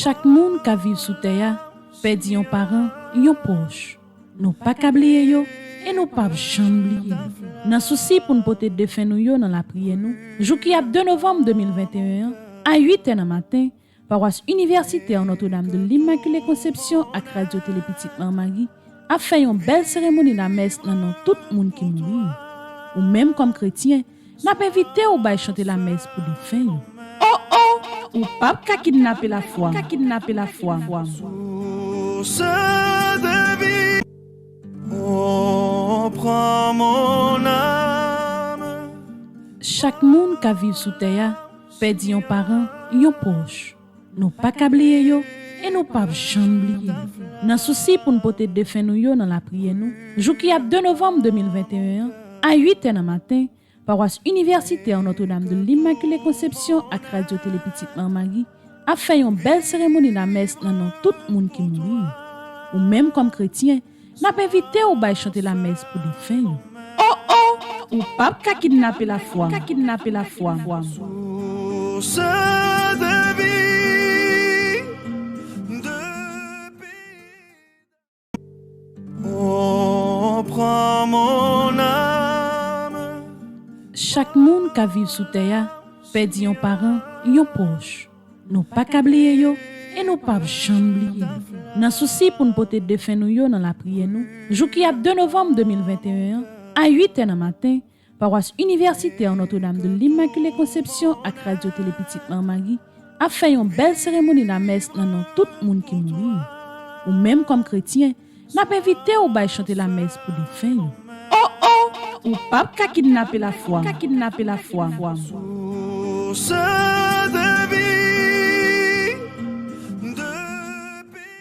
Chaque monde qui vit sous terre perdit un parent, un proche. Nous pas oublier yo et nous pas jamais oublier. Dans souci pour nous porter défunt nous yo dans la prière nous. Jour qui a 2 novembre 2021 à 8h du matin, paroisse universitaire Notre-Dame de l'Immaculée Conception à Radio Télé Petite Marie a fait une belle cérémonie de la messe dans tout le monde qui mourit. Ou même comme chrétien, n'a pas invité ou bail chanter la messe pour défunt. Ou pas qu'à kidnapper la foi, Source de vie, oh, prends mon âme. Chaque monde qui vit sous terre perdit un parent, un proche. Nous pas oublier yo et nous pas jamais oublier. Dans souci pour nous porter défunt nous yo dans la prière nous. Jour qui a 2 novembre 2021 à 8h du matin, paroisse universitaire Notre-Dame de l'Immaculée Conception à Radio Télé Petite Marie a fait une belle cérémonie de la messe dans tout le monde qui mourit. Ou même comme chrétien, n'a pas invité ou bail chanter la messe pour défunt. Ou pas qu'à kidnapper la foi, Source de vie, de paix. Oh, prends mon âme. Chaque monde qui vit sous terre perdit un parent, un proche. Nous pas oublier yo et nous pas jamais oublier. Dans souci pour nous porter défunt nous yo dans la prière nous. Jour qui a 2 novembre 2021 à 8h du matin, paroisse universitaire Notre-Dame de l'Immaculée Conception à Radio Télé Petite Marie a fait une belle cérémonie de la messe dans tout le monde qui mourit. Ou même comme chrétien, n'a pas invité ou bail chanter la messe pour défunt. Ou pas qu'à kidnapper la foi, Source de vie, de paix.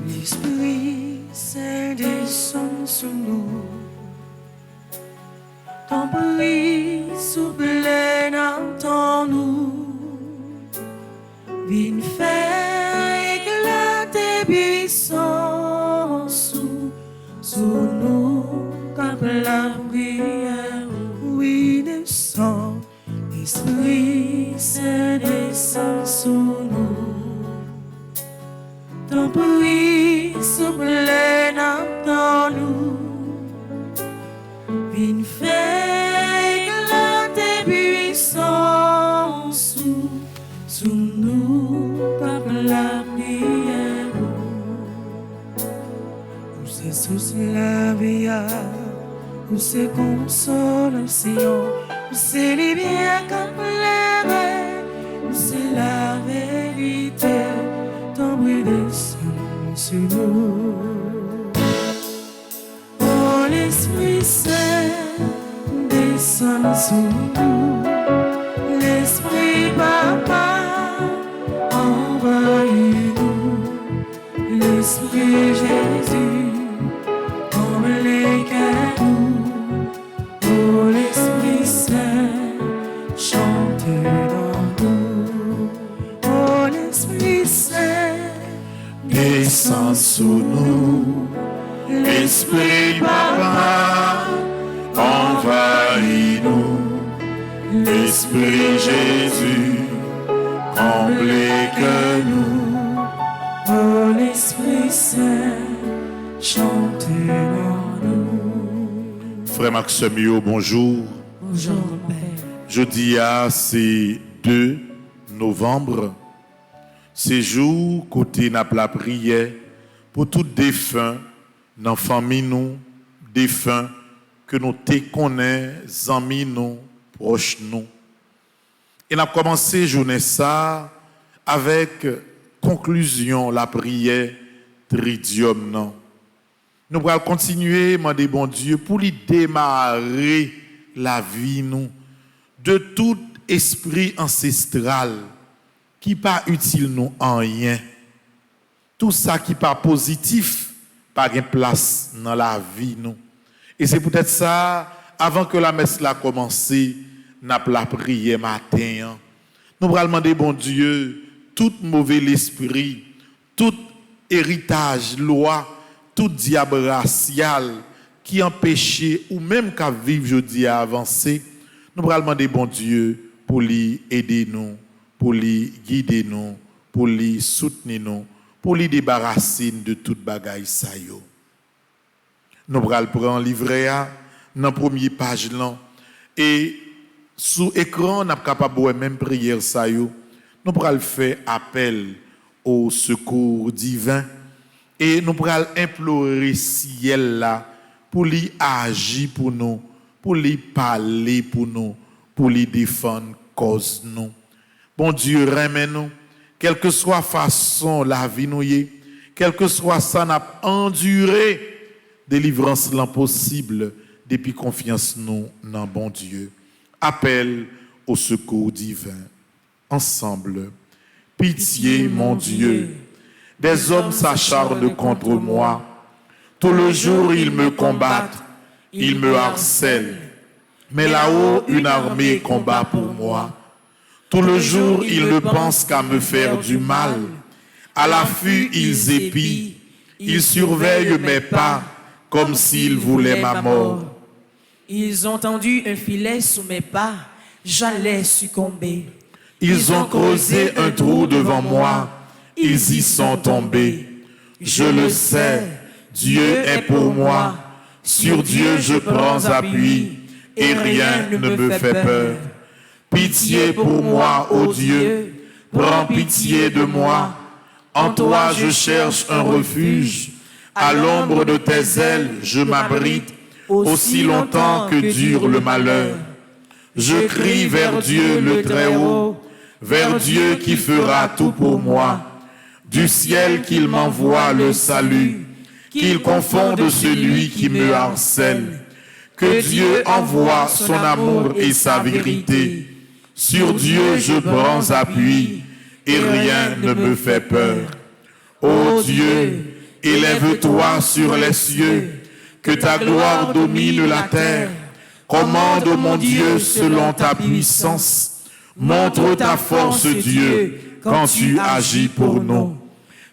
L'Esprit Saint descend sur nous. Ton bruit souffle dans nous. Viens faire éclater puissance sous nous comme la prière. Oui, descend. L'Esprit Saint descend sur nous. Ton bruit souffle dans nous. Viens faire éclater puissance sous nous par la prière. Où c'est sous la vie, où c'est consolation, où c'est les biens comme les rêves, où c'est la vérité. Ton bruit descend sur nous. Oh, l'Esprit Saint descend sur nous. L'Esprit Papa envahit-nous. L'Esprit Jésus comble nous. Oh, l'Esprit Saint chante dans nous. Oh, l'Esprit Saint Descends sous nous, l'Esprit Papa envahit-nous, l'Esprit Jésus comble nous. Oh, l'Esprit Saint chante dans nous. Frère Maxime, bonjour. Bonjour, Père. Jeudi, c'est 2 novembre. C'est jour côté n'a la prière pour tout défunt dans la famille nous, défunt que nous te connaissons, amis nous, proches nous. Et n'a commencé journée ça avec conclusion la prière tridium non. Nous allons continuer demander bon Dieu pour lui démarrer la vie nous de tout esprit ancestral qui pas utile nous en rien. Tout ça qui pas positif, pas de place dans la vie nous. Et c'est peut-être ça, avant que la messe la commence, n'a pas la prière matin. Nous allons demander bon Dieu, tout mauvais esprit, tout héritage, loi tout diable racial qui empêchait ou même qu'à vivre jeudi à avancer, nous allons demander bon Dieu pour lui aider nous, pour lui guider nous, pour lui soutenir nous, pour lui débarrasser de toute bagaille ça yo. Nous allons prendre un livret dans la première page là et sous écran n'a capable de même prière ça yo. Nous allons faire appel au secours divin et nous allons implorer ciel là pour lui agir pour nous, pour lui parler pour nous, pour lui défendre cause nous. Bon Dieu, remets-nous, quelle que soit façon la vie nous y, quelle que soit ça n'a enduré, délivrance l'impossible, depuis confiance nous dans bon Dieu. Appel au secours divin. Ensemble, pitié mon Dieu, des hommes s'acharnent contre moi. Tout le jour ils me combattent, ils me harcèlent. Mais là-haut une armée combat pour moi. Tout le jour ils ne pensent qu'à me faire du mal. À l'affût ils épient, ils surveillent mes pas comme s'ils voulaient ma mort. Ils ont tendu un filet sous mes pas, j'allais succomber. Ils ont creusé un trou devant moi, ils y sont tombés. Je le sais, Dieu est pour moi. Sur Dieu je prends appui et rien ne me fait peur. Pitié pour moi, ô Dieu, prends pitié de moi. En toi je cherche un refuge. À l'ombre de tes ailes je m'abrite aussi longtemps que dure le malheur. Je crie vers Dieu le Très-Haut, vers Dieu qui fera tout pour moi. Du ciel qu'il m'envoie le salut, qu'il confonde celui qui me harcèle. Que Dieu envoie son amour et sa vérité. Sur Dieu je prends appui et rien ne me fait peur. Ô Dieu, élève-toi sur les cieux, que ta gloire domine la terre. Commande mon Dieu selon ta puissance. Montre ta force Dieu quand tu agis pour nous.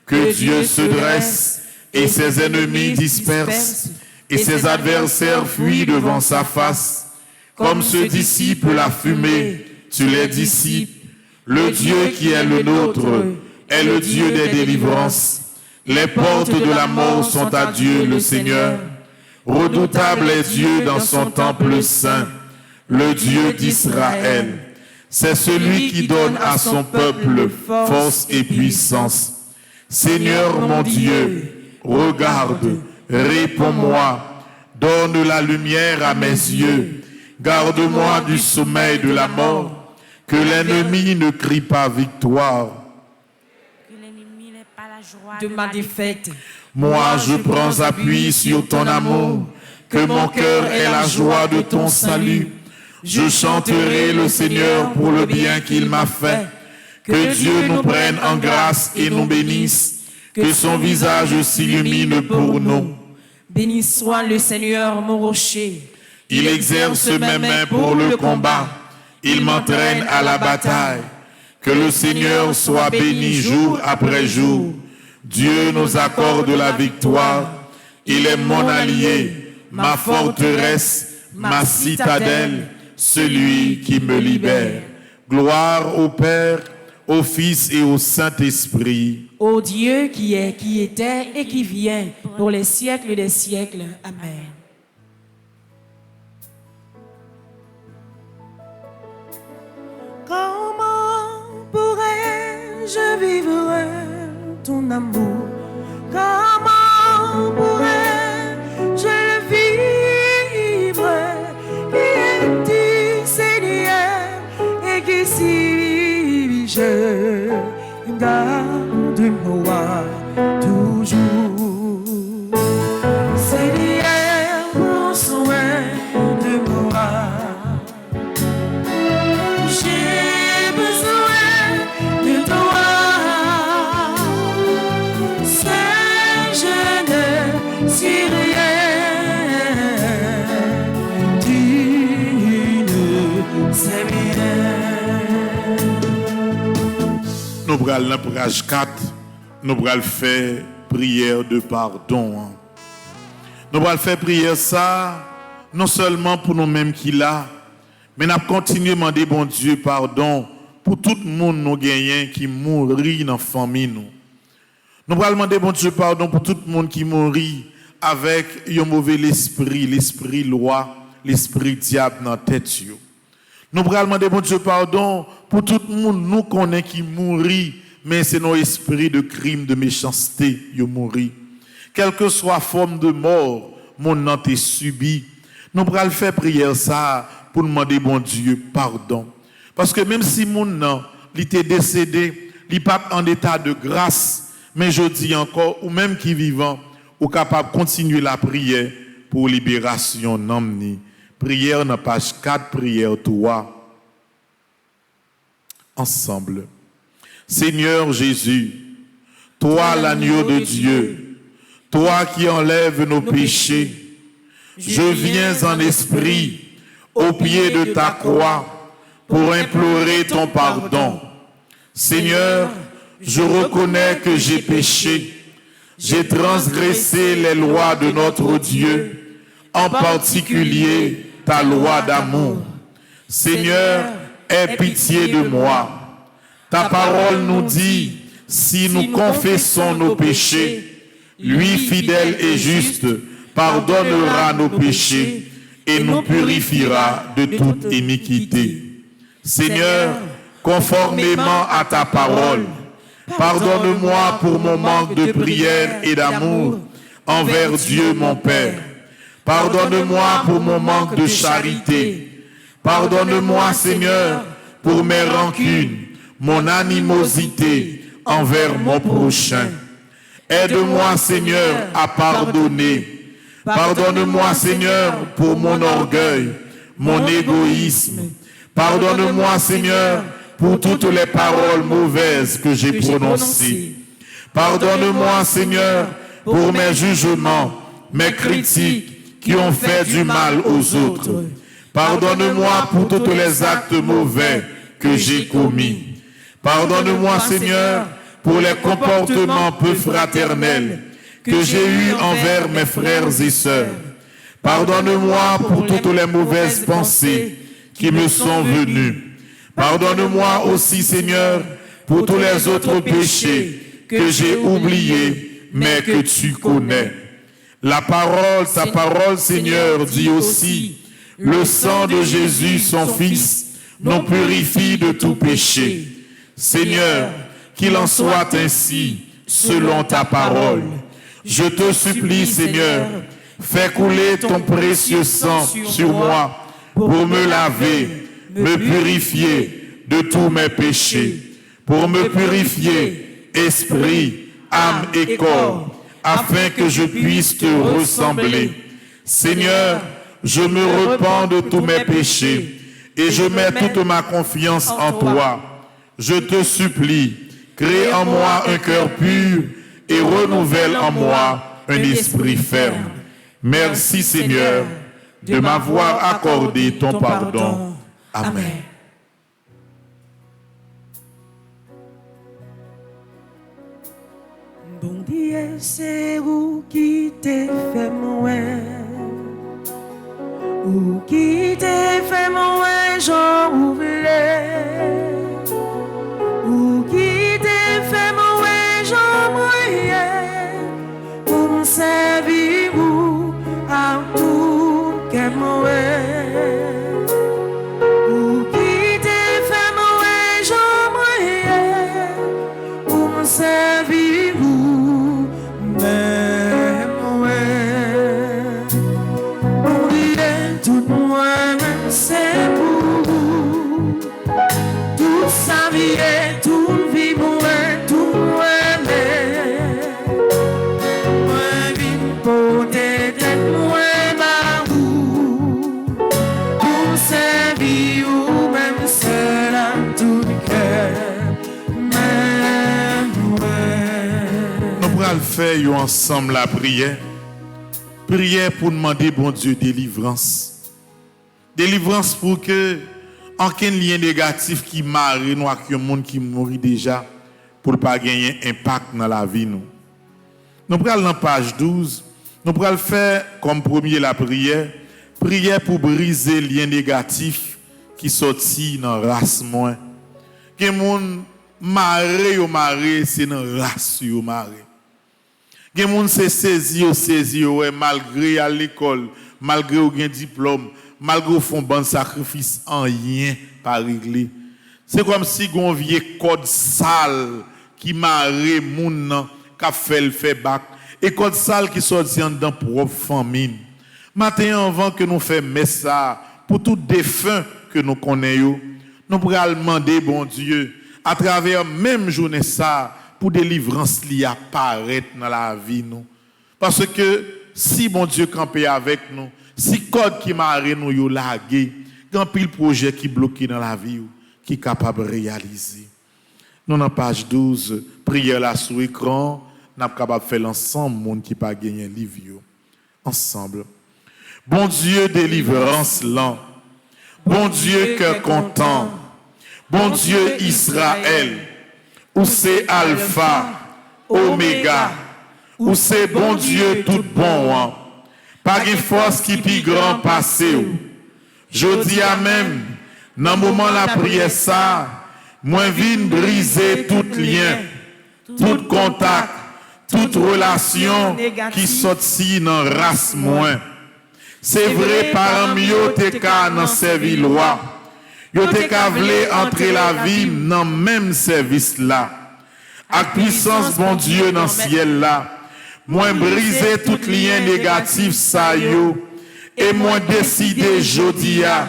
Que Dieu se dresse et ses ennemis dispersent et ses adversaires fuient devant sa face. Comme se dissipe la fumée, tu les dissipes. Le Dieu qui est le nôtre est le Dieu des délivrances. Les portes de la mort sont à Dieu le Seigneur. Redoutable est Dieu dans son temple saint, le Dieu d'Israël. C'est celui qui donne à son peuple force et puissance. Seigneur mon Dieu, regarde, réponds-moi, donne la lumière à mes yeux, garde-moi du sommeil de la mort, que l'ennemi ne crie pas victoire. De ma défaite. Moi je prends appui sur ton amour, que mon cœur ait la joie de ton salut. Je chanterai le Seigneur pour le bien qu'il m'a fait. Que Dieu nous prenne en grâce et nous bénisse, que son visage s'illumine pour nous. Béni soit le Seigneur mon rocher. Il exerce mes mains pour le combat, il m'entraîne à la bataille. Que le Seigneur soit béni jour après jour. Dieu nous accorde la victoire. Il est mon allié, ma forteresse, ma citadelle, celui qui me libère. Gloire au Père, au Fils et au Saint-Esprit. Ô Dieu qui est, qui était et qui vient, pour les siècles des siècles. Amen. Comment pourrais-je vivre ton amour? Comment pourrais-je le vivre? Qui es-tu, Seigneur, et qui suis-je? Garde-moi toujours. Seigneur, prends soin de moi. J'ai besoin de toi. Seul je ne suis rien. Tu ne sais rien. Nous allons dans page 4, nous allons faire prière de pardon. Nous allons faire prière ça, non seulement pour nous-mêmes qui là, mais nous continuer à demander, bon Dieu, pardon pour tout le monde nous gagnants qui mourit dans la famille. Nous allons demander, bon Dieu, pardon pour tout le monde qui mourit avec un mauvais esprit, l'esprit loi, l'esprit diable dans la tête. Nous allons demander, bon Dieu, pardon pour tout le monde nous connaît qui mourit, mais c'est nos esprits de crime, de méchanceté qui mourit. Quelle que soit la forme de mort, mon nom est subi. Nous allons faire prière ça pour demander, bon Dieu, pardon. Parce que même si mon nom était décédé, il n'est pas en état de grâce, mais je dis encore, ou même qui vivant, ou capable de continuer la prière pour libération n'emmener. Prière dans page 4, prière 3. Ensemble. Seigneur Jésus, toi l'agneau de Dieu, toi qui enlèves nos péchés, je viens en esprit au pied de ta croix pour implorer ton pardon. Seigneur, je reconnais que j'ai péché, j'ai transgressé les lois de notre Dieu, en particulier ta loi d'amour. Seigneur, aie pitié de moi. Ta parole nous dit, si nous confessons nos péchés, lui fidèle et juste pardonnera nos péchés et nous purifiera de toute iniquité. Seigneur, conformément à ta parole, pardonne-moi pour mon manque de prière et d'amour envers Dieu mon Père. Pardonne-moi pour mon manque de charité. Pardonne-moi, Seigneur, pour mes rancunes, mon animosité envers mon prochain. Aide-moi, Seigneur, à pardonner. Pardonne-moi, Seigneur, pour mon orgueil, mon égoïsme. Pardonne-moi, Seigneur, pour toutes les paroles mauvaises que j'ai prononcées. Pardonne-moi, Seigneur, pour mes jugements, mes critiques qui ont fait du mal aux autres. Pardonne-moi pour tous les actes mauvais que j'ai commis. Pardonne-moi, Seigneur, pour les comportements peu fraternels que j'ai eus envers mes frères et sœurs. Pardonne-moi pour toutes les mauvaises pensées qui me sont venues. Pardonne-moi aussi, Seigneur, pour tous les autres péchés que j'ai oubliés, mais que tu connais. La parole, ta parole, Seigneur, dit aussi, le sang de Jésus, son Fils, nous purifie de tout péché. Seigneur, qu'il en soit ainsi, selon ta parole. Je te supplie, Seigneur, fais couler ton précieux sang sur moi pour me laver, me purifier de tous mes péchés, pour me purifier esprit, âme et corps, afin que je puisse te ressembler. Seigneur, je me repens de tous mes péchés et je mets toute ma confiance en toi. Je te supplie, crée en moi un cœur pur et renouvelle en moi un esprit ferme. Merci, Seigneur, de m'avoir accordé ton pardon. Amen. Bon Dieu, c'est vous qui t'es fait mourir. Ou qui t'es fait mourir, j'en voulais. Ou qui t'es fait mourir, j'en mourir. Pour me servir, vous, à tout qu'est mourir. Ou qui t'es fait mourir, j'en mourir. Pour me servir, vous, même mourir. On dirait tout moi, c'est pour vous. Toute sa vie est tout vie pour tout aimer. Moi, vie pour t'aider, moi, ma vous. Pour servir ou même seul à tout cœur. Même moi. Nous allons faire ensemble la prière. Prière pour demander, bon Dieu, délivrance. Délivrance pour que aucun lien négatif qui marie nous avec un monde qui mourit déjà pour ne pas gagner impact dans la vie. Nous prenons dans page 12, Nous pourrons le faire comme premier la prière. Prière pour briser les liens négatifs qui sortent dans la race moins. Que les gens marrent, c'est dans la race yo marré. Que les gens se saisi, malgré à l'école, malgré au diplôme, malgré au fond bon sacrifice, en rien pas réglé. C'est comme si on vieux code sale qui marre moun qui fait le fait bac et code sale qui sorti dans propre famille. Matin avant que nous fassions ça pour tout défunt que nous connaissons, nous pourrons demander bon Dieu à travers même journée ça pour délivrance li apparaître dans la vie nous. Parce que si bon Dieu campé avec nous, si code qui marre nous yo lagué, grand pile projet qui bloqué dans la vie qui est capable de réaliser. Nous dans page 12, prière là sur écran, nous sommes capables de faire l'ensemble monde qui pas gagné livre ensemble. Bon Dieu délivrance lent. Bon Dieu cœur content. Bon Dieu Israël. Où c'est Alpha, Oméga. Où c'est bon Dieu tout bon. Hein. Pas de force qui plus grand passé. Je dis à même, dans le moment la prière ça, moi viens briser tout lien, tout contact, toute relation qui sortit dans la race moins. C'est vrai, parmi eux, t'es qu'à dans servir loi. Yo t'es qu'à vouloir entrer la vie dans le même service là. Avec puissance, bon Dieu, dans le ciel là. Moi, briser tout lien négatif, ça yo. Et moi, décider, jodia,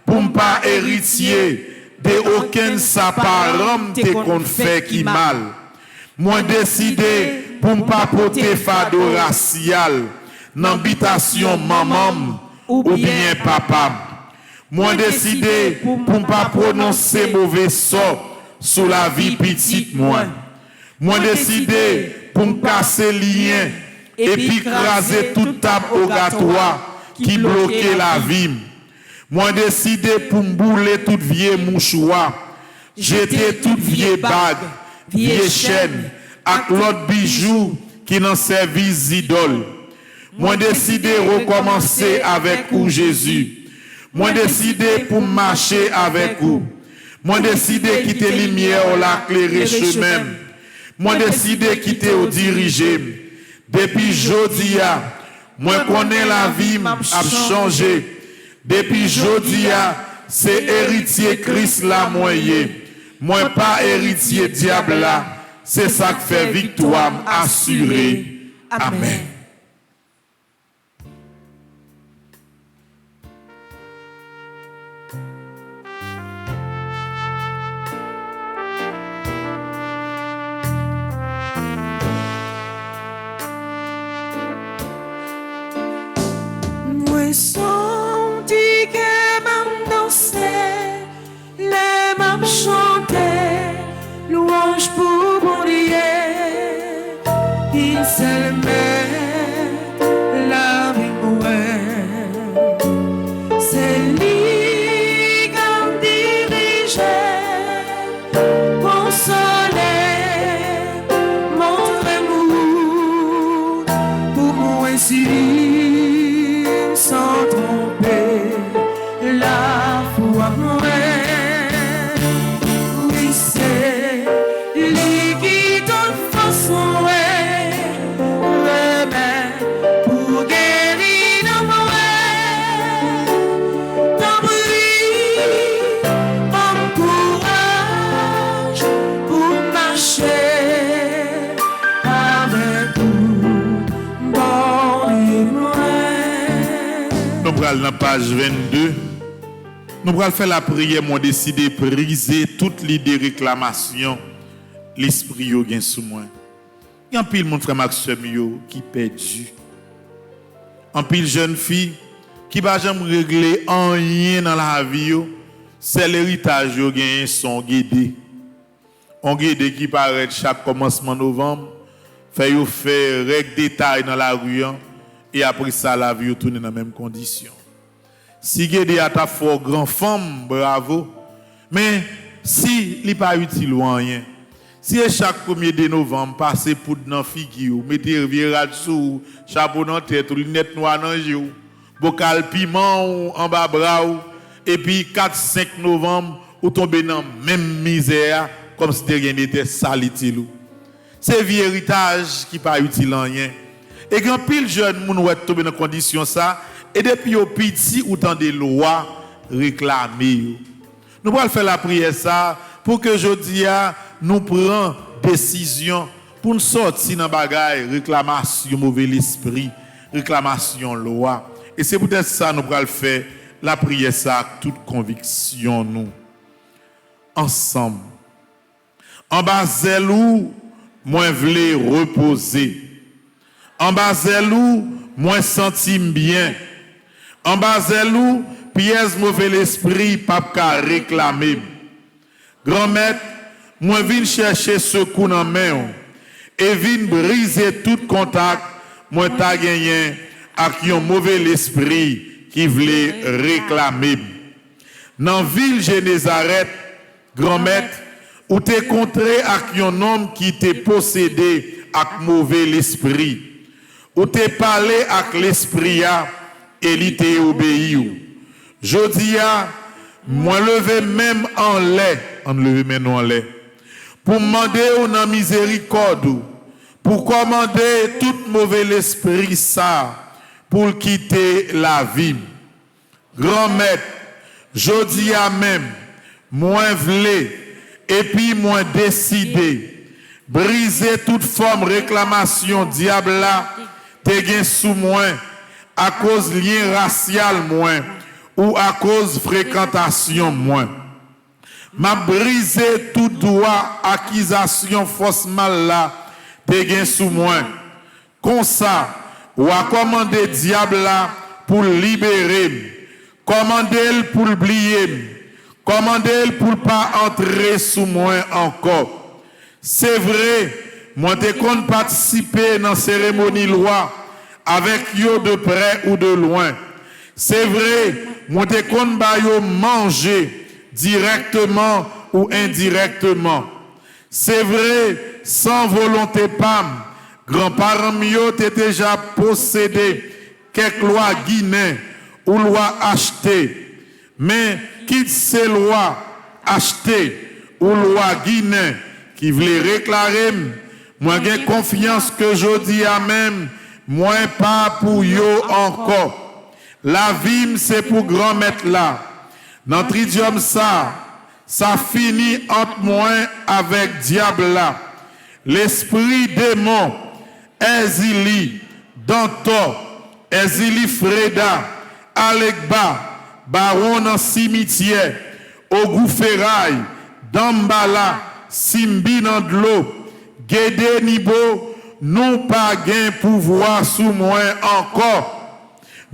pour ne pas héritier de aucun saparam te qu'on fait qui mal. Moi, décider, pour ne pas porter fado racial. N'habitation maman ou bien papa. Moi décidé pour ne pas prononcer mauvais sort sur la vie petite moi. Moi décidé pour me casser lien et puis craser toute table obligatoire qui bloquait la vie. Moi décidé pour me bouler toute vieille mouchoir, jeter toute vieille bague, vieille chaîne, avec l'autre bijou qui n'en service idole. Moi décidé recommencer avec vous Jésus. Moi décidé pour marcher avec vous. Moi décidé quitter lumière la clairer chemin. Moi décidé quitter au diriger. Depuis jodia, moi connais la vie a changé. Depuis jodia, c'est héritier Christ la moyen. Moi pas héritier diable là. C'est ça qui fait victoire assurée. Amen. Senti que m'am dansé, les m'am chanté, louange pour mon Dieu. Il s'aimait la vie mouée. C'est lui qui me dirigeait, consolé, mon amour pour moi si. Sans tromper la foi vraie. Oui, c'est lui qui donne façon remède pour guérir nos mauvais. Tant lui, homme courage pour marcher avec vous. Bon et moi. Nous allons dans page 22. Nous allons faire la prière, moi décider de briser toute l'idée de réclamation. L'esprit yo gen sous moi. Il y a un pile mon frère Maxime qui perdu. Un pile jeune fille qui va jamais régler rien dans la vie. C'est l'héritage yo gen son guédé. On guédé qui paraît chaque commencement novembre. Fait yo faire règle détail dans la rue. Et après ça, la vie tourne dans les mêmes conditions. Si Guédé a ta fort grand femme, bravo. Mais si il n'est pas utile ou rien, Si chaque 1er de novembre, passez pour dans figure, mettez rivière dessous, chapeau dans tête, lunettes noires dans jour, bocal piment en bas bras, et puis 4-5 novembre, ou tombez dans même misère, comme si rien n'était salitil. C'est vieux héritage qui pas utile en rien. Et quand pile jeune moun ouais tomber dans condition ça, et depuis au petit ou tant des lois réclamer. Nous allons faire la prière ça pour que jodi a nous prend décision pour nous sortir dans bagaille réclamation mauvais esprit, réclamation loi. Et c'est peut-être ça nous allons faire la prière ça avec toute conviction nous ensemble. En bas zelou moi vle reposer. En bas zelou moi sentim bien. En bas zelou pièce mauvais l'esprit pas ka réclamer. Grand maître moi vinn chercher secours dans main et vinn briser tout contact moi ta gagné avec un mauvais l'esprit qui voulait réclamer. Dans ville Génézareth, grand maître, ou t'es contré avec un homme qui t'est possédé avec mauvais l'esprit. Ou t'es parlé avec l'esprit et il t'est obéi. Jodi a, moi levé même en lait, pour demander au miséricorde, pour commander tout mauvais l'esprit ça, pour quitter la vie. Grand maître, jodi a même, moi vle, et puis moi décidé, briser toute forme réclamation diable là, te gen sous moi, à cause lien racial moi, ou à cause fréquentation moi. M'a brisé tout droit accusation fausse mal là, te gen sous moi. Comme ça, ou a commandé diable là pour libérer, commandé pour oublier, commandé pour pas entrer sous moi encore. C'est vrai, moi te compte participer dans cérémonie loi avec yo de près ou de loin. C'est vrai, moi te compte ba yo manger directement ou indirectement. C'est vrai, sans volonté pam, grands-parents mio t'es déjà possédé quelques lois guinéennes ou lois achetées. Mais quitte ces lois achetées ou lois guinéennes qui voulaient réclamer, moi j'ai confiance que jodi a même, moi pas pour yo encore. La vie c'est pour grand maître là. Dans tridium ça finit entre moi avec diable là. L'esprit démon, Ezili, Danto, Ezili Freda, Alekba, Baron en cimetière, Ogouferraille, Dambala, Simbi dans de l'eau, Guédé Nibo, nous pas gain pouvoir sous moi encore.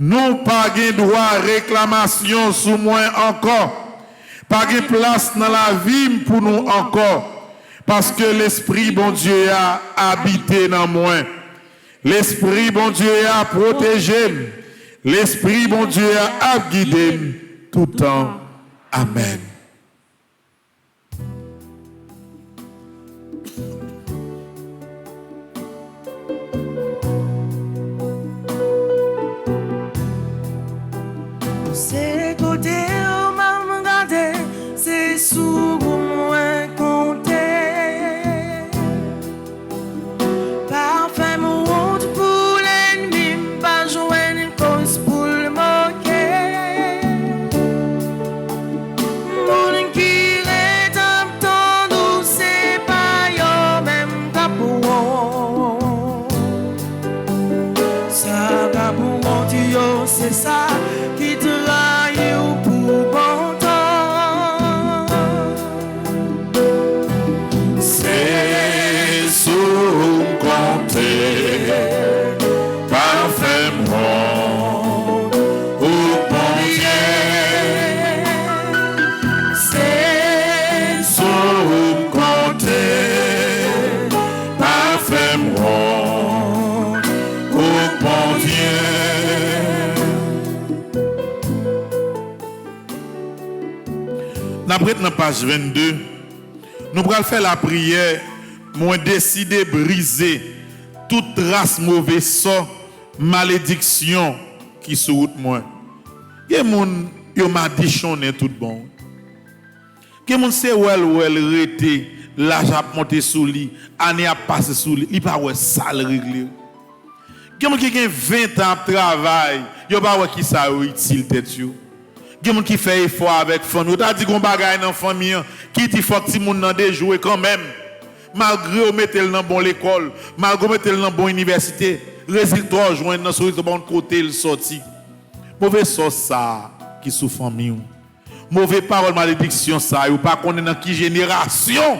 Nous pas gain droit réclamation sous moi encore. Pas gain place dans la vie pour nous encore. Parce que l'esprit bon Dieu a habité dans moi. L'esprit bon Dieu a protégé. L'esprit bon Dieu a guidé tout le temps. Amen. C'est côté où m'a regardé, c'est sous moi compté. Parfait mon honte pour l'ennemi, pas jouer une cause pour le moquer. Mon qui est un temps d'où c'est pas yo même capouon. Ça capouon tu yo, c'est ça qui te Après, dans page 22, nous allons faire la prière moi décidé briser toute race mauvais sort, malédiction qui sur route moi. Que moun yo m'a déchonné tout bon. Que moun c'est wel rete l'âge a monté sous lui, année a passé sous lui, il pas ouais sale réglé. Que moun qui gen 20 ans de travail, yo pas ouais qui ça utile tête yo. Que moun qui fait effort avec famille, t'as dit qu'on bagaille dans famille, qui ti faut ti moun nan de jouer quand même. Malgré ou mettre dans bon l'école, malgré ou mettre dans bon université, résultat joindre dans sur bon côté le sorti. Mauvais sort ça qui sous famille. Mauvais parole malédiction ça, ou pas connaît dans qui génération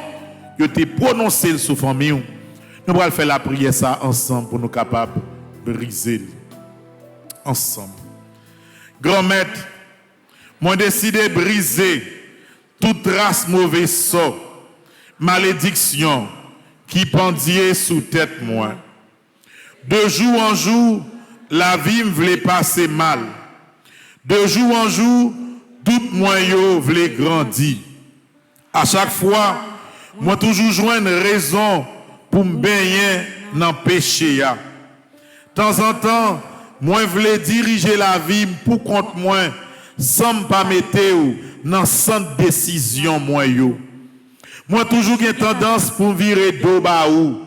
yo te prononcé sous famille. Nous allons faire la prière ça ensemble pour nous capables de briser ensemble. Grand maître, moi décidé de briser toute race mauvais sort, malédiction qui pendait sous tête moi. De jour en jour, la vie me voulait passer mal. De jour en jour, tout moyen voulait grandir. À chaque fois, moi toujours joindre une raison pour me baigner dans le péché. De temps en temps, moi voulais diriger la vie pour compte moi, sans me pas mettre dans centre décision moi yo. Moi toujours une tendance pour virer dos baou.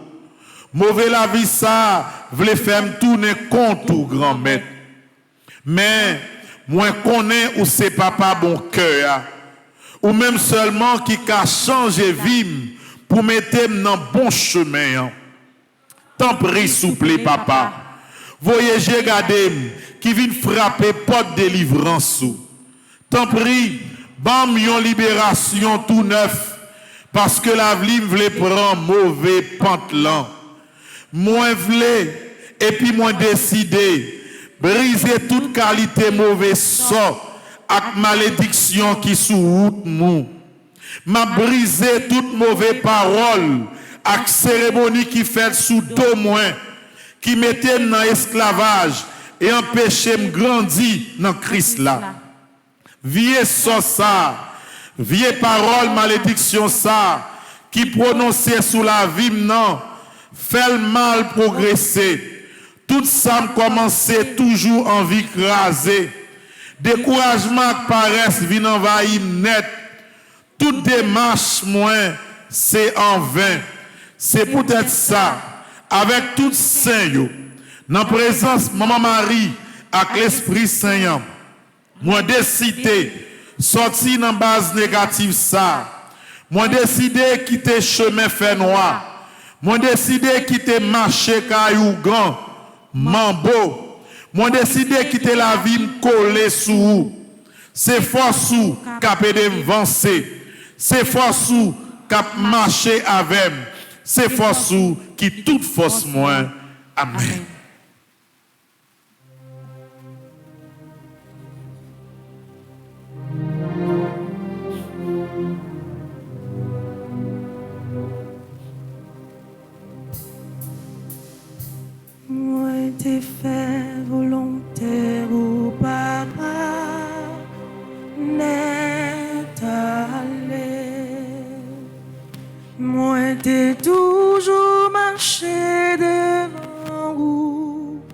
Mauvais la vie ça, voulait faire me tourner contre ou grand maître. Mais moi connais ou c'est papa bon cœur ou même seulement qui a changé vie pour mettre dans bon chemin. Tant prie souple papa. Voyez gardez qui vient frapper porte délivrance. Tant prie, bam yon libération tout neuf parce que la vie voulait prendre mauvais pantelan. Moi voulais et puis moi décidé briser toute qualité mauvais sort avec malédiction qui sous route nous. M'a brisé toute mauvaise parole avec cérémonie qui fait sous dos moins qui mettait dans esclavage et empêchait me grandir dans Christ là. Vieux ça, vieux parole malédiction ça qui prononçait sous la vie non fait le mal progresser. Tout ça commençait toujours en vie crasée. Découragement paresse vient envahir net. Toute démarche moins c'est en vain. C'est peut-être ça avec tout saint yo dans présence maman Marie avec l'Esprit Saint. Moi décidé sortir dans base négative ça. Moi décidé quitter chemin fait noir. Moi décidé quitter marché caillou grand. Mambo, moi décidé quitter la vie me coller sous. C'est force sous cap de avancer. C'est force sous cap marcher avec. C'est force sous qui toute force moins. Amen. T'es fait volontaire ou papa n'est allé. Moi t'es toujours marché devant vous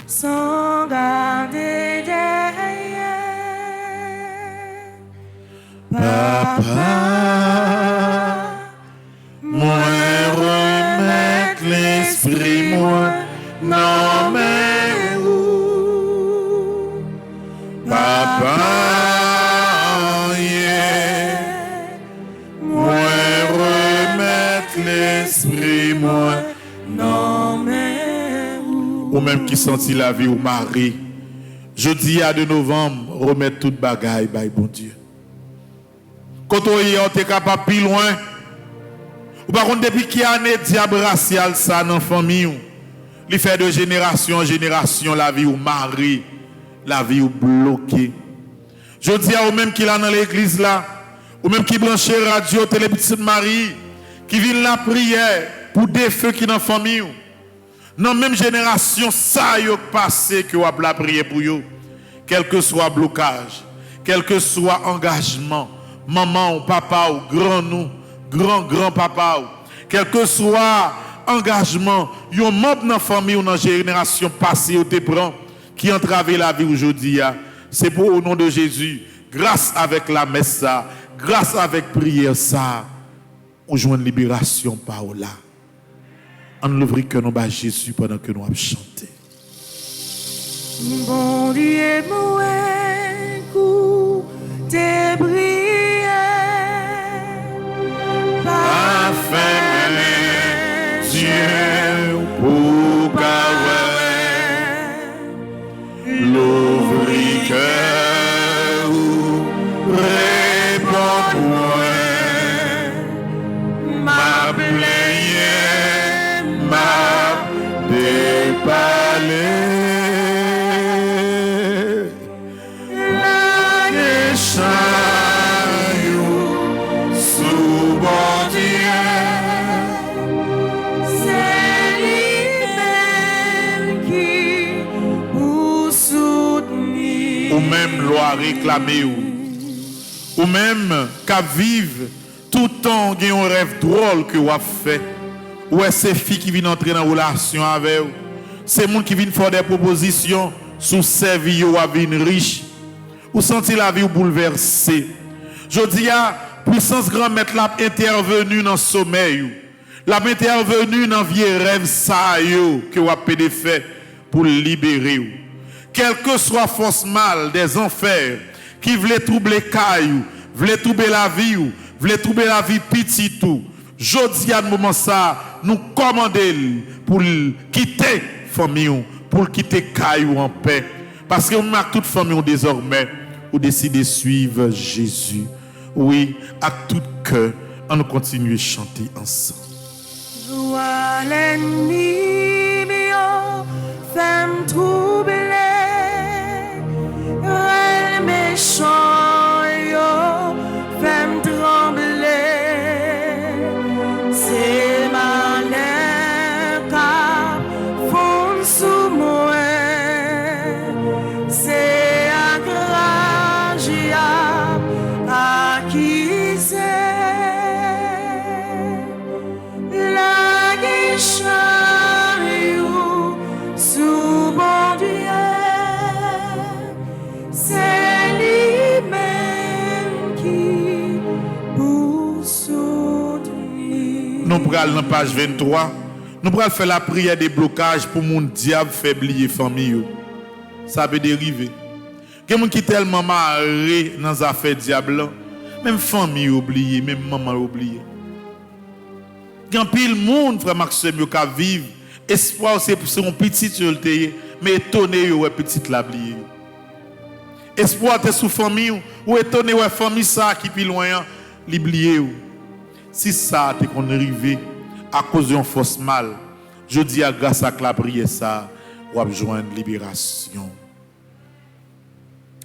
sans garder derrière. Papa, moi remettre l'esprit moi. Non mais où Papa yeah. Moi remettre l'esprit moi. Non mais où ou même qui sentit la vie ou mari. Jeudi à 2 novembre remettre toute bagaille by bon Dieu. Quand on est capable plus loin. Ou par contre depuis qui année diable racial ça dans famille. Il fait de génération en génération la vie ou mari, la vie ou bloquée. Je dis à vous même qui là dans l'église là, ou même qui branche radio, télé petite Marie, qui vient la prière pour des feux qui dans la famille. Dans la même génération, ça y est passé que vous avez la prière pour vous. Quel que soit blocage, quel que soit engagement, maman ou papa ou grand nous, grand papa ou quel que soit engagement, yon membre dans la famille ou dans la génération passée ou te prend, qui entrave la vie aujourd'hui, c'est pour au nom de Jésus, grâce avec la messe, grâce avec prière, ça, on joue une libération par là. On l'ouvre que nous bas Jésus pendant que nous avons chanté. Bon Dieu, moi, coup de prière, Parfait Dieu pour l'ouvrir cœur, réponds-moi, ma plainte, ma dépalée. Ou même loi réclamer ou même qu'à vivre tout le temps un rêve drôle que vous avez fait ou est ces filles qui viennent entrer dans relation avec vous, c'est monde qui viennent faire des propositions sous servir ou à venir riche ou sentir la vie bouleversée. Je dis à puissance grand maître l'a intervenu dans le sommeil, l'a intervenu dans vieux rêve ça yo que vous avez fait pour libérer vous. Quelle que soit force mal des enfers qui voulait troubler caillou, voulait troubler la vie ou voulait troubler la vie petit tout. Jodi à moment ça, nous commander pour quitter famille, pour quitter caillou en paix parce que nous toute famille désormais ou décider suivre Jésus. Oui, à tout cœur, on nous continue à chanter ensemble. Joie l'ennemi, femme troublée. Méchant, yo, femme trembler, c'est malheur car fond sous moi, c'est agréable à qui c'est la guiche sous mon Dieu. Nous prenons dans page 23, nous prenons faire la prière des blocages pour mon diable faiblir famille. Ça peut dériver. Il y a des gens qui sont tellement marrés dans les affaires diable, même famille oubliée, même maman oubliée. Il y a pile monde, frère Maxime, qui vivent. Espoir, c'est pour son petit sur le terre, mais étonné, ouais, petite la oubliée. Espoir, c'est sous famille, ou étonné, ouais, famille ça qui est loin, l'oublier. Si ça t'est qu'on arrivé à cause d'une force mal, je dis à grâce à la prière ça, on va joindre libération.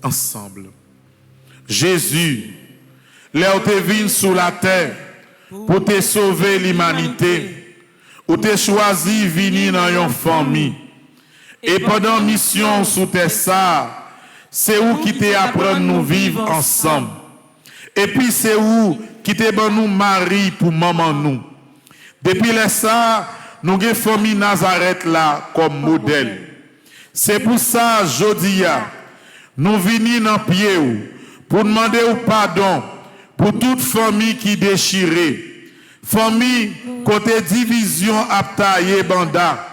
Ensemble. Jésus, là où tu viens sur la terre pour te sauver l'humanité, où tu choisi venir dans une famille. Et pendant mission sous tes ça, c'est où qui t'es apprendre nous vivre ensemble. Et puis c'est où qui te ban nous mari pour maman nous. Depuis les ça, nous avons famille Nazareth là comme modèle. C'est pour ça, jodia, nous venons dans pied pour demander pardon pour toute famille qui déchirée. Famille côté division abtaillé banda.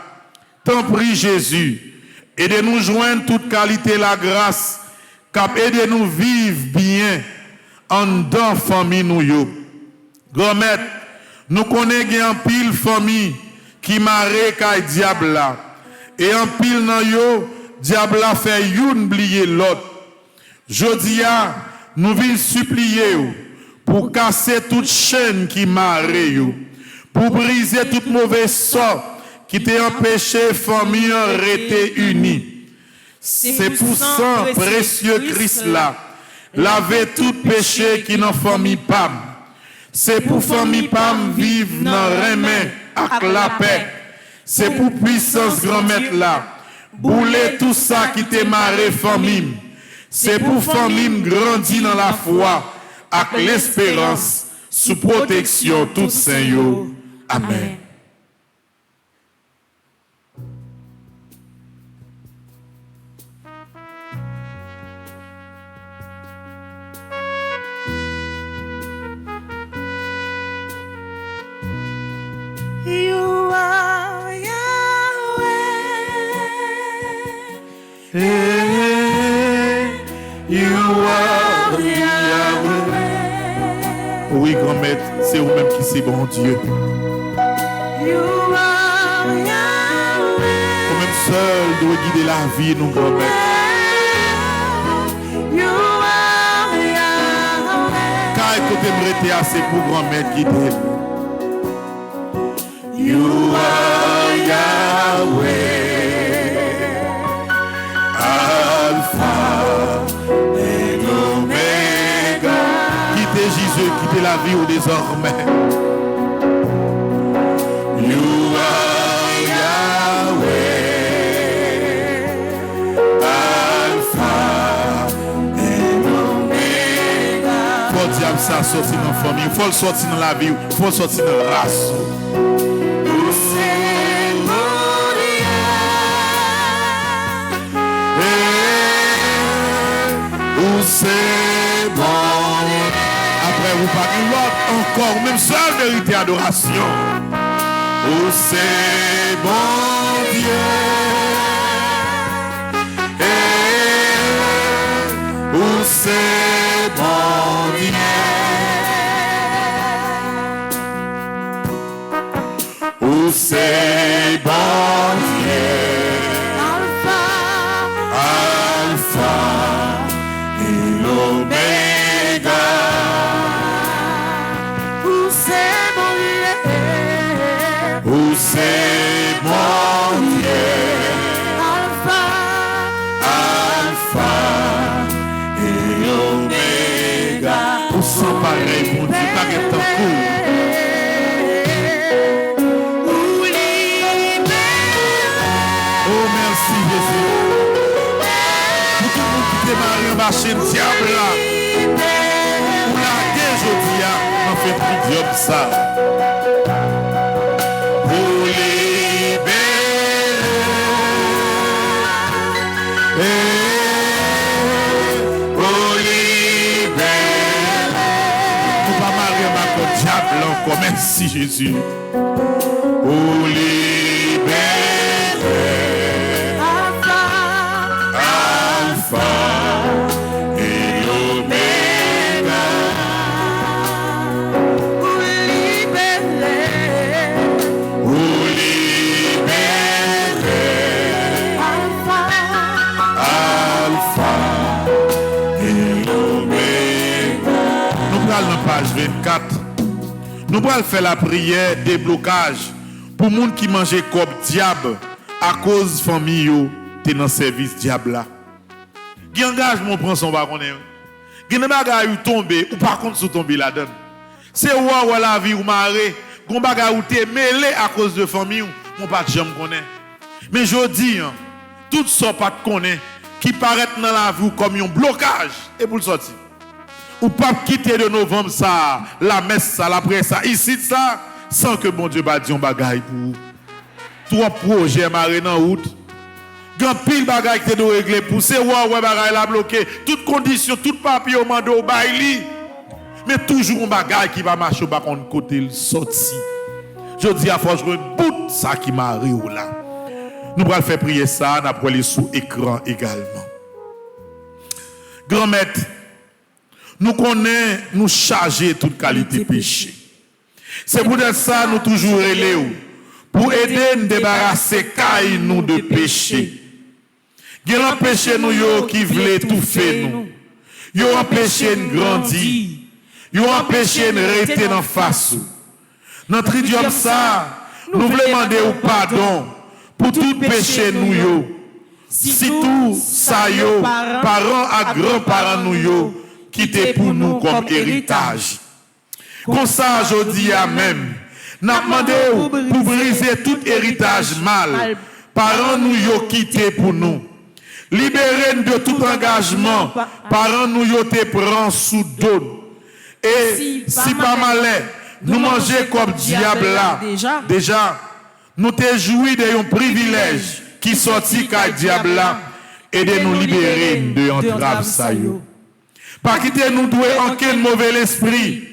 Tant prie Jésus, aidez-nous joindre toute qualité la grâce, cap aidez-nous vivre bien en dans famille nous yo. Grand-maître, nous connaissons un pile famille qui marre kay diable là. Et en pile nan yo, diable la fait youn oublier l'autre. Jodia, nous venons supplier pour casser toute chaîne qui marre yo, pour briser toute mauvaise sort qui t'a empêché famille rester unie. C'est pour ça précieux Christ là. Laver tout péché qui n'en famille Pam. C'est pour famille Pam vivre dans remède avec la paix. C'est pour puissance grand-maître là. Bouler tout ça qui te marre famille. C'est pour famille grandir dans la foi avec l'espérance sous protection tout Seigneur. Amen. You are Yahweh. You are Yahweh. Oui, grand-maître, c'est vous-même qui c'est bon Dieu. You are Yahweh. Vous-même seul doit guider la vie, nous, grand-maître. You are Yahweh. Car écoutez, me rester assez pour grand-maître guider. You are Yahweh, Alpha et Omega. Quittez Jésus, quittez la vie au désormais. You are Yahweh, Alpha et Omega. Faut dire ça sortir dans la famille, faut le sortir dans la vie, faut le sortir dans la race. C'est bon. Après vous parlez l'autre encore, même seul vérité adoration. Oh c'est bon Dieu. Oh c'est bon Dieu. Oh c'est bon Dieu. Alpha. Omega. Où c'est mon Dieu? Où c'est mon Dieu? Alpha et Omega. Où sont pareil, mon Dieu, pas qu'un temps court. Oh merci Jésus. Démarrer en machine diable là. Ou la aujourd'hui, on fait plus diable ça. Pour libérer. Pour libérer. Pour pas marier ma côte diable encore. Merci Jésus. Pour libérer. Page 24, nous allons faire la prière déblocage pour les gens qui mangent comme diable à cause de la famille qui dans le service diable là. Qui engagement prend son baron. Qui ne bagaille tomber ou par contre sous tomber là-dedans. C'est ou la vie ou marée, gon bagaille ou t'es mêlé à cause de famille ou pas jamais connaît. Mais je dis tout ça pas connaît qui paraît dans la vie comme un blocage et pour le sortir. Ou pas quitter de novembre ça, la messe ça, la prière ça, ici ça, sans que bon Dieu va dire un bagaille pour trois projets maré dans route. Grand pile bagaille qui te doit régler pour c'est ouais bagaille la bloqué, toutes conditions, tout papier au mando au baili. Mais toujours un bagaille qui va marcher par contre côté le sorti. Je dis à force de bout ça qui m'arrive là. Nous allons faire prier ça, nous allons aller sous écran également. Grand maître, nous connaissons, nous charger toute qualité de péché. C'est pour ça nous toujours relèvons pour aider nous débarrasser nous de péché. Il y a un péché nous qui veut étouffer nous. Il y a un péché de grandir. Il y a un péché de rester en face. Notre idiome ça, nous voulons demander au pardon pour tout péché nous. Si tout ça parents à grands-parents nous qui étaient pour nous comme héritage. Comme ça, je dis à même, n'a demandé pour briser tout héritage mal. Parents nous quitté pour nous. Libérer de tout engagement. Parents nous te prend sous dos. Et si pas malin, nous manger comme diable là. Déjà, nous te jouis de un privilège qui sortit qu'à diable là et de nous libérer de entrave ça yo. Pas quitter nous douer aucun mauvais esprit.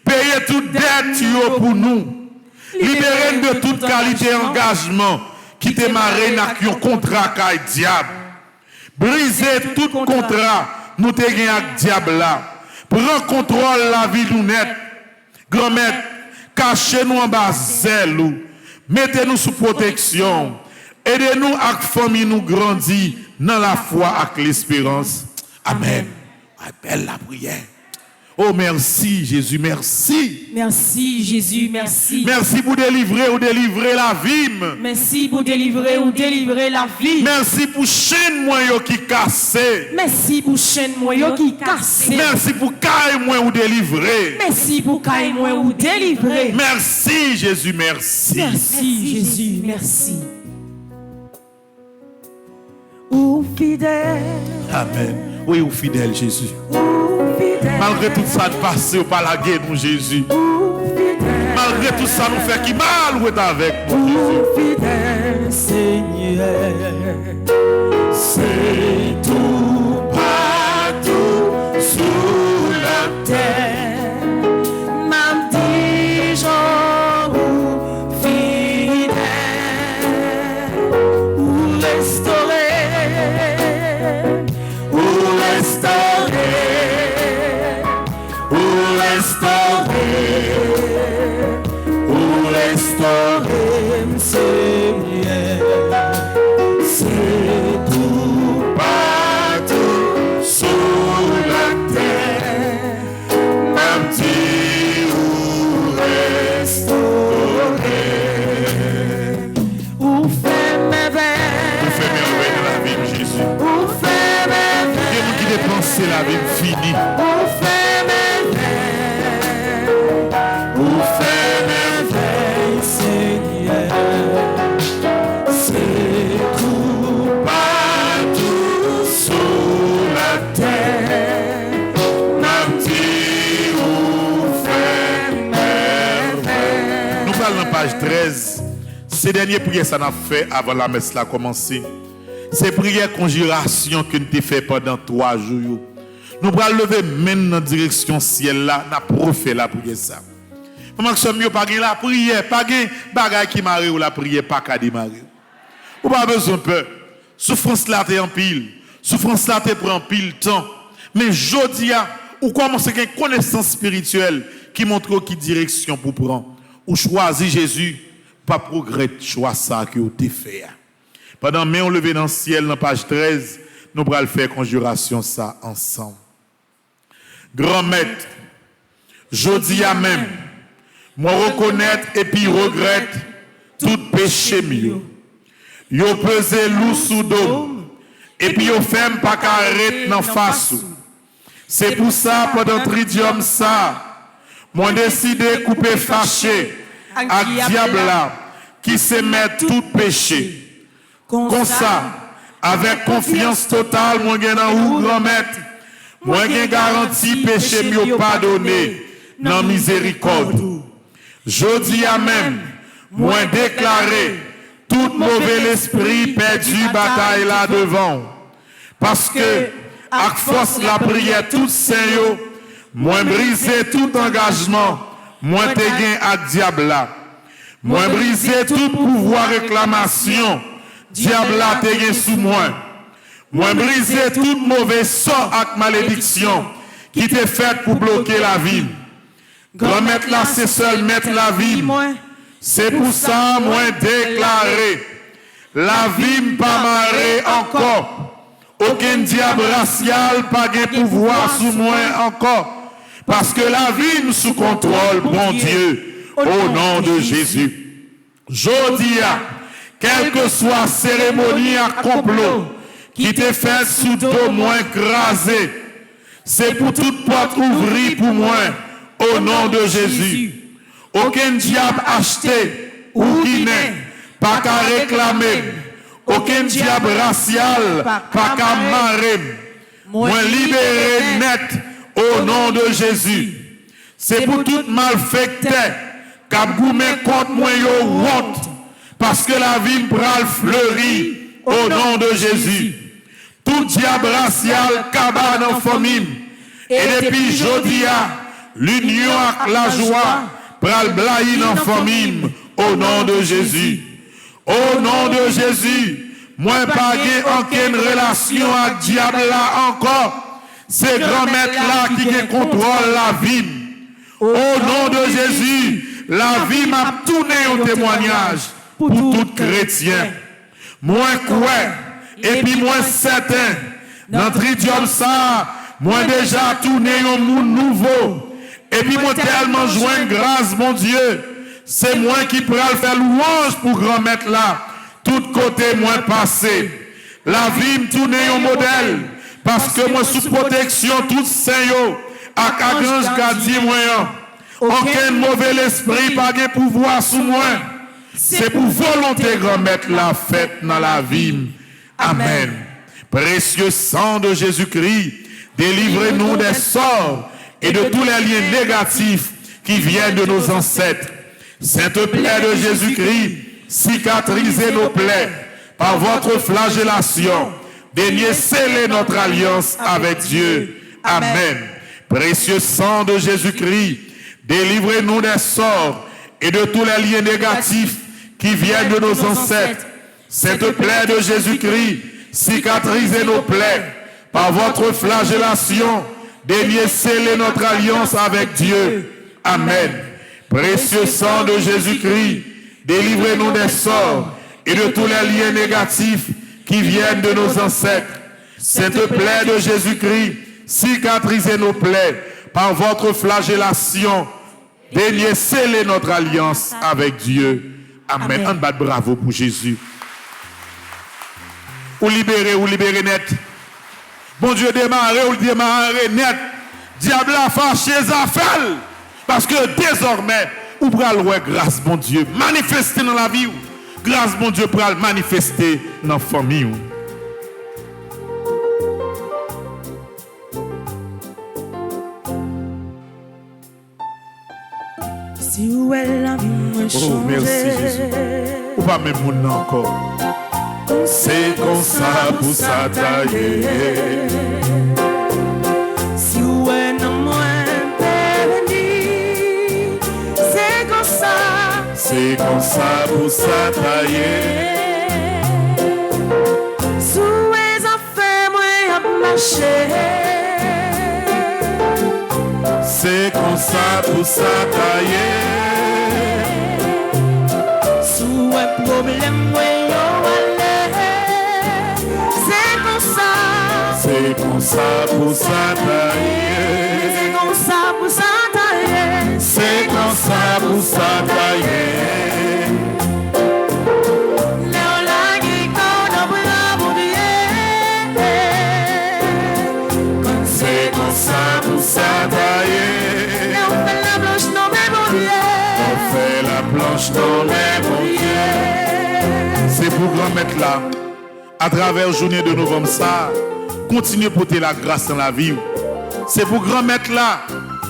Payer toute dette yo pour nous. Libérer de toute qualité engagement qui te marre n'a qu'un contrat qu'à diable. Briser tout contrat nous te gagné avec diable là. Prends contrôle la vie nous net. Grand-mère, cachez-nous en bas zèle. Mettez-nous sous protection. Aidez-nous à famille nous grandir dans la foi et l'espérance. Amen. Appelle la prière. Oh merci Jésus, merci. Merci Jésus, merci. Merci pour délivrer ou délivrer la vie. Merci pour délivrer ou délivrer la vie. Merci pour chaîne moi qui cassé. Merci pour chaîne moi qui cassé. Merci pour caille moi ou délivrer. Merci pour caille moi ou délivrer. Merci Jésus, merci. Merci Jésus, merci. Ou fidèle. Amen. Oui, ou fidèle Jésus. Malgré tout ça de passer, pas la guerre, mon Jésus. Malgré tout ça, nous fait qui mal ou est avec nous, Jésus. Fidèle Seigneur, C'est tout partout sous la terre, même des gens ou fidèles, ou restaurer, Seigneur, c'est tout partout sous la terre, même si ou restaurer, ou fait merveille, Ou fait merveille dans la vie, Jésus. ou fait merveille, Et nous qui dépensons la vie finie. ou fait merveille, ou fait merveille, Seigneur. C'est tout partout sous la terre, même si ou fait merveille. Nous parlons dans page 13. Ces dernières prières, ça n'a fait avant la messe là commencer. Ces prières conjuration que nous avons fait pendant 3 jours. Nous allons lever même dans la direction ciel là, nous avons refait la prière ça. Comment que sommes pas la prière, pas de bagaille qui marre ou la prière pas qu'à démarrer. Ou pas besoin de peur. Souffrance là t'es en pile. Souffrance là t'es prend pile temps. Mais jodia ou commencer une connaissance spirituelle qui montre qui direction pour prendre. Ou choisir Jésus, pas progrès choix ça que vous t'ai fait. Pendant mais on levé dans le ciel dans page 13, nous allons faire conjuration ça ensemble. Grand maître, jodia même, moi reconnaître et puis regrette tout péché mieux. Yo pesé loup sous dôme et puis yo fait pas carré dans face. C'est pour ça pendant tridium ça, moi décidé couper fâché avec diable là qui se met tout péché. Comme ça, avec confiance totale, moi gen dans ou grand maître, moi gen garantie péché mieux pardonné dans miséricorde. Jodi a même, moi déclaré tout mauvais esprit perdu bataille là devant. Parce que, à force la prière tout saint, moi briser tout engagement, moi te gain à diable là. Moi briser tout pouvoir réclamation, diable là te gain sous moi. Moi briser tout mauvais sort et malédiction qui te fait pour bloquer la vie. Grand maître là c'est seul mettre la vie. C'est pour ça, moi, déclaré, la vie pas marrée encore. Aucun diable racial pas de pouvoir sous moi encore. Parce que la vie nous sous contrôle, bon Dieu, au nom de Jésus. Jodia, quelle que soit cérémonie à complot qui te fait sous dos moins crasé, c'est pour toute porte ouvrie pour moi, au nom de Jésus. Aucun diable acheté ou qui n'est pas qu'à réclamer. Aucun diable racial pas qu'à marrer. Moi libéré net au nom de Jésus. C'est pour tout malfecteur qu'a goumé contre moi yo honte. Parce que la vie pral fleurit au nom de Jésus. Tout diable racial cabane en famille. Et depuis jodia, l'union avec la joie pral blaï en famille au nom de Jésus. Au nom de Jésus, moi pas aucune relation avec diable là encore. C'est grand-mère là qui contrôle la vie. Au nom de Jésus, la vie m'a tourné au témoignage pour tout chrétien. Moi quoi, et puis moi certain, dans tridium ça, moi déjà tourné un monde nouveau. Et puis moi tellement joint grâce, mon Dieu. C'est moi qui pourrais faire louange pour grand-mère là. Tout côté moi passé. La vie me tourne au modèle. Parce que moi sous protection tout saint yo. À Kagange gardien moi. Aucun mauvais esprit pas de pouvoir sous moi. C'est pour volonté grand-mère la fête dans la vie. Amen. Précieux sang de Jésus-Christ, délivrez-nous des sorts et de tous les liens négatifs qui viennent de nos ancêtres. Sainte plaie de Jésus-Christ, cicatrisez nos plaies par votre flagellation. Daignez sceller notre alliance avec Dieu. Amen. Précieux sang de Jésus-Christ, délivrez-nous des sorts et de tous les liens négatifs qui viennent de nos ancêtres. Sainte plaie de Jésus-Christ, cicatrisez nos plaies par votre flagellation. Daignez sceller notre alliance avec Dieu. Amen. Précieux sang de Jésus-Christ, délivrez-nous des sorts et de tous les liens négatifs qui viennent de nos ancêtres. Sainte plaie de Jésus-Christ, cicatrisez nos plaies par votre flagellation. Daignez sceller notre alliance avec Dieu. Amen. Un bat bravo pour Jésus. Ou libérer net. Bon Dieu démarrer net. Diable a fâché Zafel. Parce que désormais, ou pral ouais grâce bon Dieu manifester dans la vie. Grâce bon Dieu pral manifester dans la famille. Si où est la vie m'a changé. Oh merci Jésus. Ou pas même mon encore. C'est comme ça pour ça tailler. Si où est non moins béni. C'est comme ça. C'est comme ça pour ça tailler. Sous les affaires moi à marcher. C'est comme ça pour ça tailler. Sous un problème moi c'est comme ça pour ça tailler. C'est comme ça pour ça tailler. C'est comme ça pour ça tailler. C'est comme ça pour ça tailler. On fait la planche dans mes bouliers. On fait la planche dans les bouliers. C'est pour grand-mère là, à travers la journée de novembre ça. Continuez à porter la grâce dans la vie. C'est pour grand-mère là,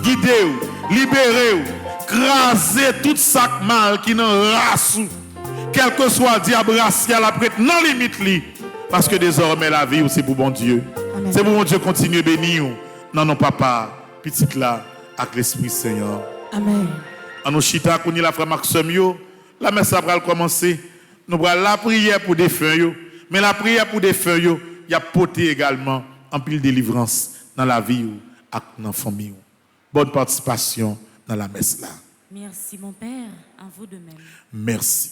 guider, libérer, craser tout sac mal qui n'en race. Quel que soit le diable racial, après, non limite li. Parce que désormais la vie, c'est pour bon Dieu. Amen. C'est pour bon Dieu continuer à bénir. Non, non, papa, petite là, avec l'Esprit Seigneur. Amen. En nous chita, qu'on y la frère Maxime, la messe va commencer. Nous allons la prière pour des feux. Mais la prière pour des feux, il y a porté également en pile délivrance dans la vie ou dans la famille. Bonne participation dans la messe là. Merci mon Père, à vous de même. Merci.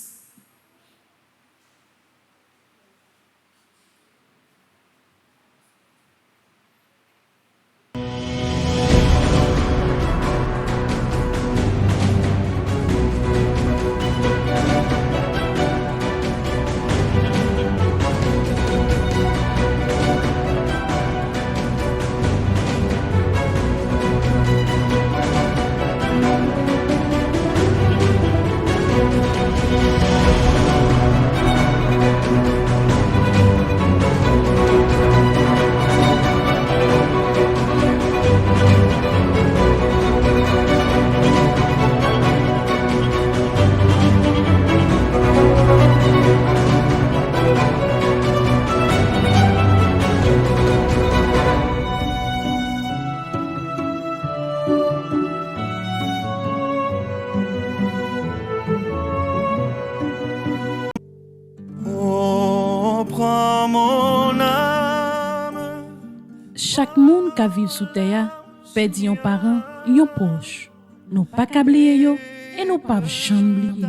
Chaque monde qui vit sous terre perdit un parent, un proche. Nous pas oublier yo et nous pas jamais oublier.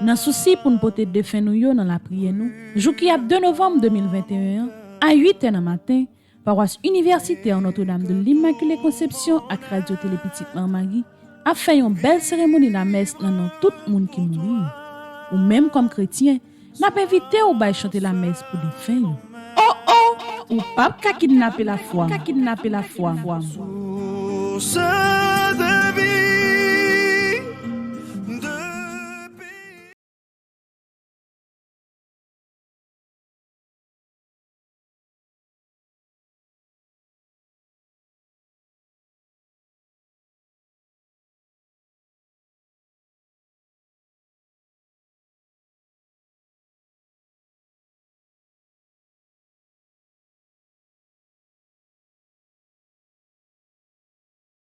Dans souci pour nous porter défunt nous yo dans la prière nous. Jour qui a 2 novembre 2021 à 8h du matin, paroisse universitaire Notre-Dame de l'Immaculée Conception à Radio Télé Petite Marie a fait une belle cérémonie la messe dans tout le monde qui mourit. Ou même comme chrétien, n'a pas invité ou bail chanter la messe pour défunt. Ou pas qu'à kidnapper la foi. Source de